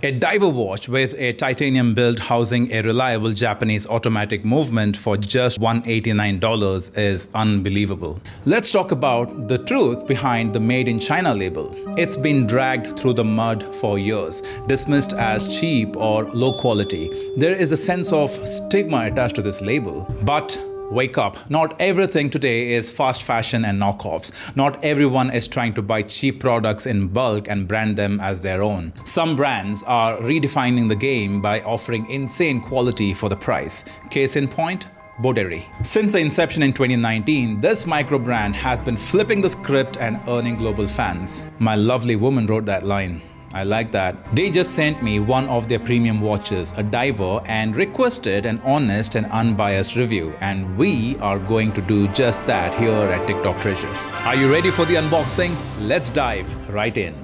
A diver watch with a titanium build housing a reliable Japanese automatic movement for just $189 is unbelievable. Let's talk about the truth behind the Made in China label. It's been dragged through the mud for years, dismissed as cheap or low quality. There is a sense of stigma attached to this label. But wake up. Not everything today is fast fashion and knockoffs. Not everyone is trying to buy cheap products in bulk and brand them as their own. Some brands are redefining the game by offering insane quality for the price. Case in point, Boderry. Since the inception in 2019, this micro brand has been flipping the script and earning global fans. My lovely woman wrote that line. I like that. They just sent me one of their premium watches, a diver, and requested an honest and unbiased review. And we are going to do just that here at TikTok Treasures. Are you ready for the unboxing? Let's dive right in.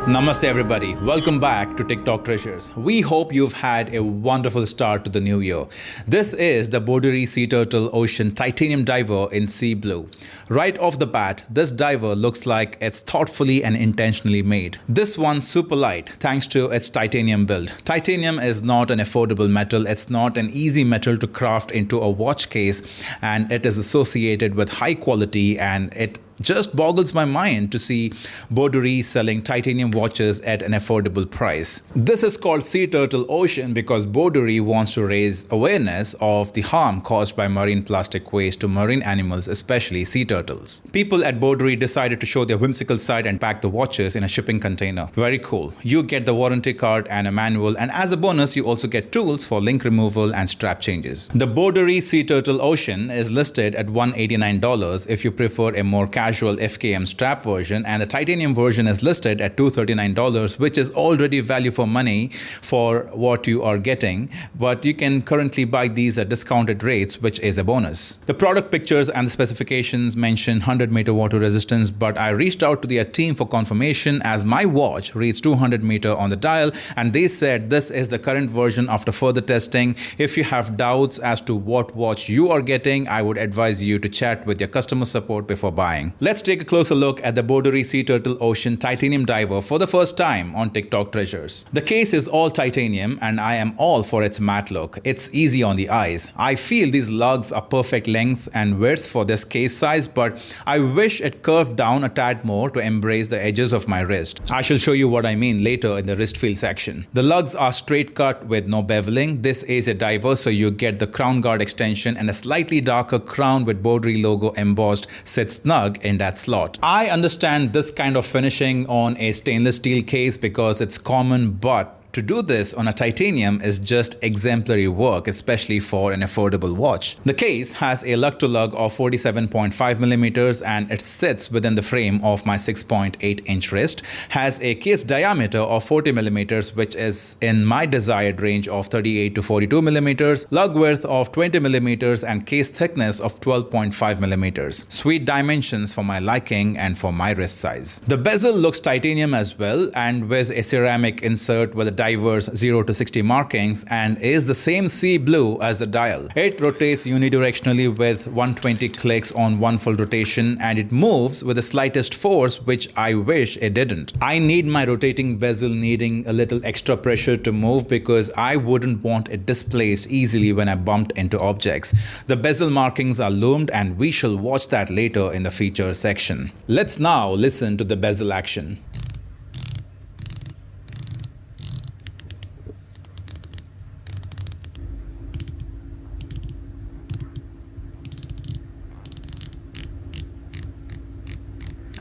Namaste everybody, welcome back to TikTok Treasures. We hope you've had a wonderful start to the new year. This is the Boderry Seaturtle Ocean Titanium Diver in Sea Blue. Right off the bat, this diver looks like it's thoughtfully and intentionally made. This one's super light thanks to its titanium build. Titanium is not an affordable metal, it's not an easy metal to craft into a watch case, and it is associated with high quality, and it just boggles my mind to see Boderry selling titanium watches at an affordable price. This is called Seaturtle Ocean because Boderry wants to raise awareness of the harm caused by marine plastic waste to marine animals, especially sea turtles. People at Boderry decided to show their whimsical side and pack the watches in a shipping container. Very cool. You get the warranty card and a manual, and as a bonus you also get tools for link removal and strap changes. The Boderry Seaturtle Ocean is listed at $189 if you prefer a more casual FKM strap version, and the titanium version is listed at $239, which is already value for money for what you are getting, but you can currently buy these at discounted rates, which is a bonus. The product pictures and the specifications mention 100-meter water resistance, but I reached out to their team for confirmation as my watch reads 200-meter on the dial, and they said this is the current version after further testing. If you have doubts as to what watch you are getting, I would advise you to chat with your customer support before buying. Let's take a closer look at the Boderry Seaturtle Ocean Titanium Diver for the first time on TikTok Treasures. The case is all titanium and I am all for its matte look. It's easy on the eyes. I feel these lugs are perfect length and width for this case size, but I wish it curved down a tad more to embrace the edges of my wrist. I shall show you what I mean later in the wrist feel section. The lugs are straight cut with no beveling. This is a diver, so you get the crown guard extension and a slightly darker crown with Boderry logo embossed sits snug in that slot. I understand this kind of finishing on a stainless steel case because it's common, but to do this on a titanium is just exemplary work, especially for an affordable watch. The case has a lug-to-lug of 47.5 millimeters and it sits within the frame of my 6.8-inch wrist, has a case diameter of 40 millimeters, which is in my desired range of 38 to 42 millimeters, lug width of 20 millimeters, and case thickness of 12.5 millimeters. Sweet dimensions for my liking and for my wrist size. The bezel looks titanium as well, and with a ceramic insert with a diver's 0 to 60 markings, and is the same sea blue as the dial. It rotates unidirectionally with 120 clicks on one full rotation, and it moves with the slightest force, which I wish it didn't. I need my rotating bezel needing a little extra pressure to move because I wouldn't want it displaced easily when I bumped into objects. The bezel markings are lumed, and we shall watch that later in the feature section. Let's now listen to the bezel action.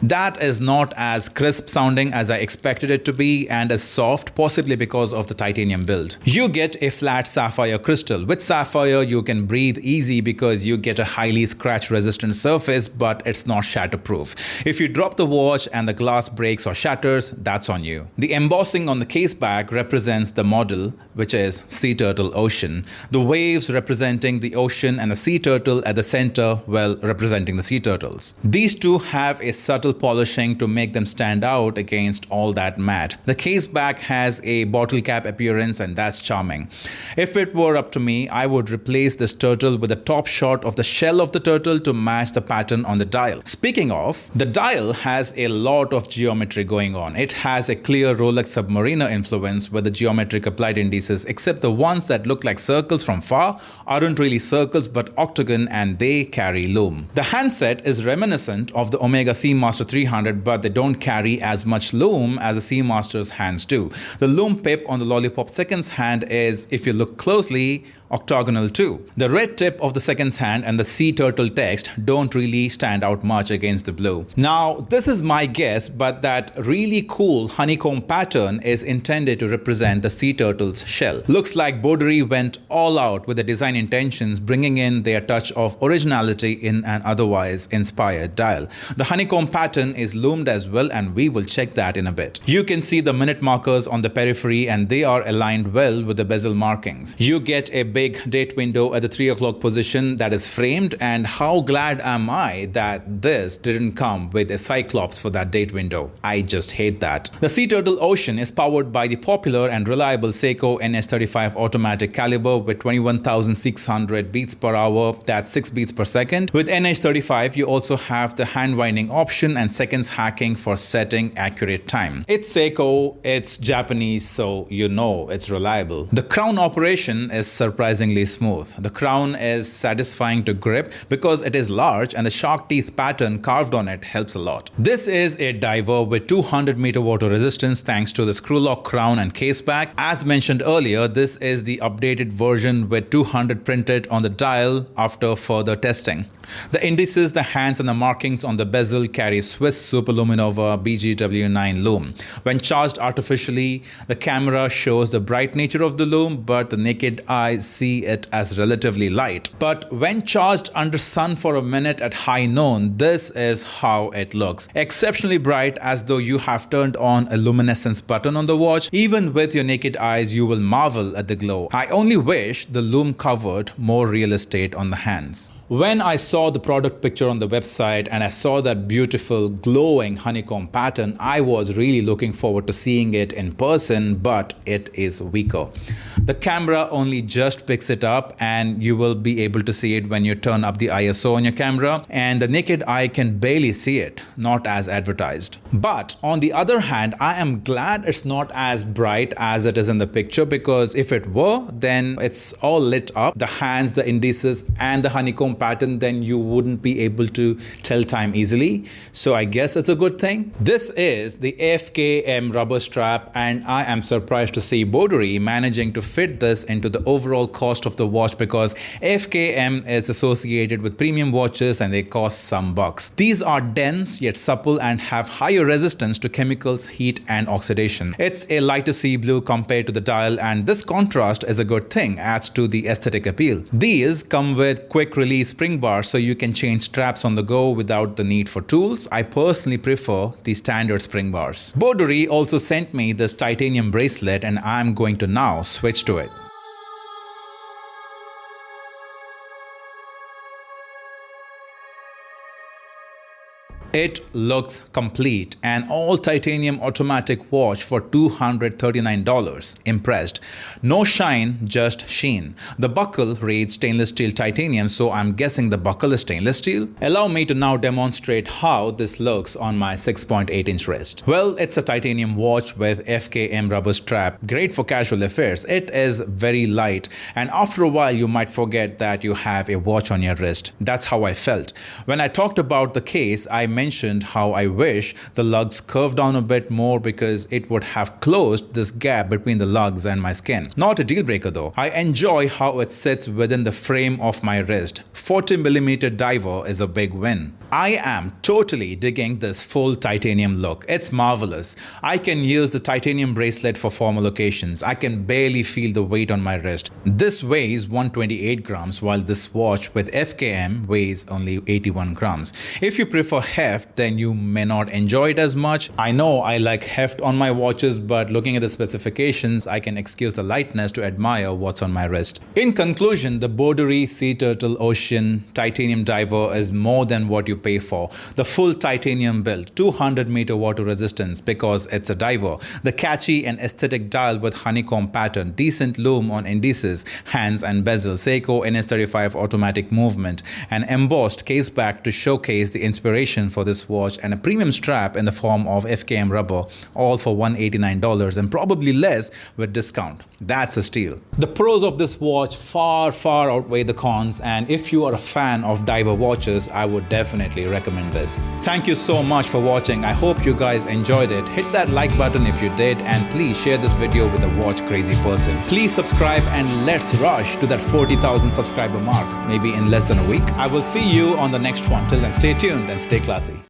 That is not as crisp sounding as I expected it to be and as soft, possibly because of the titanium build. You get a flat sapphire crystal. With sapphire, you can breathe easy because you get a highly scratch resistant surface, but it's not shatterproof. If you drop the watch and the glass breaks or shatters, that's on you. The embossing on the case back represents the model, which is Sea Turtle Ocean. The waves representing the ocean and the sea turtle at the center, well, representing the sea turtles. These two have a subtle polishing to make them stand out against all that matte. The case back has a bottle cap appearance, and that's charming. If it were up to me, I would replace this turtle with a top shot of the shell of the turtle to match the pattern on the dial. Speaking of, the dial has a lot of geometry going on. It has a clear Rolex Submariner influence with the geometric applied indices, except the ones that look like circles from far aren't really circles but octagon, and they carry lume. The handset is reminiscent of the Omega Seamaster 300, but they don't carry as much lume as the Seamaster's hands do. The lume pip on the Lollipop seconds hand is, if you look closely, octagonal too. The red tip of the seconds hand and the Sea Turtle text don't really stand out much against the blue. Now, this is my guess, but that really cool honeycomb pattern is intended to represent the sea turtle's shell. Looks like Boderry went all out with the design intentions, bringing in their touch of originality in an otherwise inspired dial. The honeycomb pattern is loomed as well, and we will check that in a bit. You can see the minute markers on the periphery, and they are aligned well with the bezel markings. You get a big date window at the 3 o'clock position that is framed, and how glad am I that this didn't come with a cyclops for that date window. I just hate that. The Sea Turtle Ocean is powered by the popular and reliable Seiko NH35 automatic caliber with 21,600 beats per hour, that's 6 beats per second. With NH35, you also have the hand winding option and seconds hacking for setting accurate time. It's Seiko, it's Japanese, so you know it's reliable. The crown operation is surprisingly smooth. The crown is satisfying to grip because it is large, and the shark teeth pattern carved on it helps a lot. This is a diver with 200 meter water resistance thanks to the screw lock crown and case back. As mentioned earlier, this is the updated version with 200 printed on the dial after further testing. The indices, the hands and the markings on the bezel carry Swiss Superluminova BGW9 lume. When charged artificially, the camera shows the bright nature of the lume, but the naked eye see it as relatively light. But when charged under sun for a minute at high noon, this is how it looks. Exceptionally bright, as though you have turned on a luminescence button on the watch. Even with your naked eyes, you will marvel at the glow. I only wish the lume covered more real estate on the hands. When I saw the product picture on the website and I saw that beautiful glowing honeycomb pattern, I was really looking forward to seeing it in person, but it is weaker. The camera only just picks it up, and you will be able to see it when you turn up the ISO on your camera, and the naked eye can barely see it, not as advertised. But on the other hand, I am glad it's not as bright as it is in the picture, because if it were, then it's all lit up, the hands, the indices and the honeycomb pattern, then you wouldn't be able to tell time easily. So I guess it's a good thing. This is the FKM rubber strap, and I am surprised to see Boderry managing to fit this into the overall cost of the watch, because FKM is associated with premium watches and they cost some bucks. These are dense yet supple and have higher resistance to chemicals, heat and oxidation. It's a lighter sea blue compared to the dial, and this contrast is a good thing, adds to the aesthetic appeal. These come with quick release spring bars, so you can change straps on the go without the need for tools. I personally prefer the standard spring bars. Boderry also sent me this titanium bracelet, and I'm going to now switch to it. It looks complete. An all titanium automatic watch for $239. Impressed. No shine, just sheen. The buckle reads stainless steel titanium, so I'm guessing the buckle is stainless steel. Allow me to now demonstrate how this looks on my 6.8-inch wrist. Well, it's a titanium watch with FKM rubber strap. Great for casual affairs. It is very light, and after a while you might forget that you have a watch on your wrist. That's how I felt. When I talked about the case, I mentioned how I wish the lugs curved down a bit more because it would have closed this gap between the lugs and my skin. Not a deal breaker though. I enjoy how it sits within the frame of my wrist. 40mm diver is a big win. I am totally digging this full titanium look. It's marvelous. I can use the titanium bracelet for formal occasions. I can barely feel the weight on my wrist. This weighs 128 grams while this watch with FKM weighs only 81 grams. If you prefer heft, then you may not enjoy it as much. I know I like heft on my watches, but looking at the specifications, I can excuse the lightness to admire what's on my wrist. In conclusion, the Boderry Seaturtle Ocean Titanium Diver is more than what you pay for. The full titanium build, 200-meter water resistance because it's a diver, the catchy and aesthetic dial with honeycomb pattern, decent lume on indices, hands and bezel, Seiko NS35 automatic movement, an embossed caseback to showcase the inspiration for this watch, and a premium strap in the form of FKM rubber, all for $189 and probably less with discount. That's a steal. The pros of this watch far outweigh the cons, and if you are a fan of diver watches, I would definitely recommend this. Thank you so much for watching. I hope you guys enjoyed it. Hit that like button if you did, and please share this video with a watch crazy person. Please subscribe and let's rush to that 40,000 subscriber mark, maybe in less than a week. I will see you on the next one. Till then, stay tuned and stay classy.